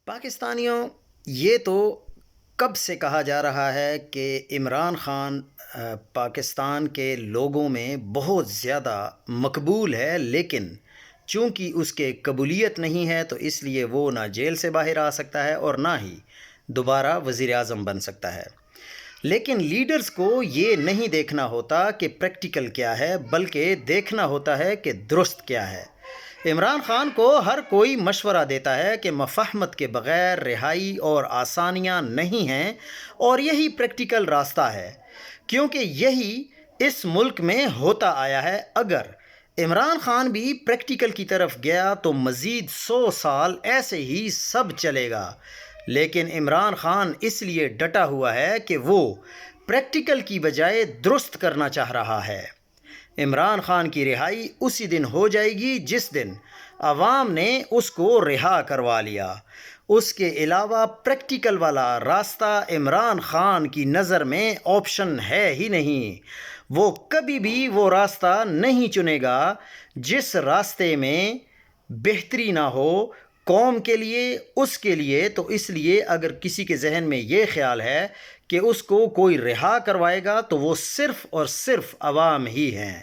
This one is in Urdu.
پاکستانیوں، یہ تو کب سے کہا جا رہا ہے کہ عمران خان پاکستان کے لوگوں میں بہت زیادہ مقبول ہے، لیکن چونکہ اس کے قبولیت نہیں ہے تو اس لیے وہ نہ جیل سے باہر آ سکتا ہے اور نہ ہی دوبارہ وزیر اعظم بن سکتا ہے۔ لیکن لیڈرز کو یہ نہیں دیکھنا ہوتا کہ پریکٹیکل کیا ہے، بلکہ دیکھنا ہوتا ہے کہ درست کیا ہے۔ عمران خان کو ہر کوئی مشورہ دیتا ہے کہ مفاہمت کے بغیر رہائی اور آسانیاں نہیں ہیں، اور یہی پریکٹیکل راستہ ہے، کیونکہ یہی اس ملک میں ہوتا آیا ہے۔ اگر عمران خان بھی پریکٹیکل کی طرف گیا تو مزید 100 سال ایسے ہی سب چلے گا، لیکن عمران خان اس لیے ڈٹا ہوا ہے کہ وہ پریکٹیکل کی بجائے درست کرنا چاہ رہا ہے۔ عمران خان کی رہائی اسی دن ہو جائے گی جس دن عوام نے اس کو رہا کروا لیا۔ اس کے علاوہ پریکٹیکل والا راستہ عمران خان کی نظر میں آپشن ہے ہی نہیں۔ وہ کبھی بھی وہ راستہ نہیں چنے گا جس راستے میں بہتری نہ ہو قوم کے لیے، اس کے لیے۔ تو اس لیے اگر کسی کے ذہن میں یہ خیال ہے کہ اس کو کوئی رہا کروائے گا تو وہ صرف اور صرف عوام ہی ہیں۔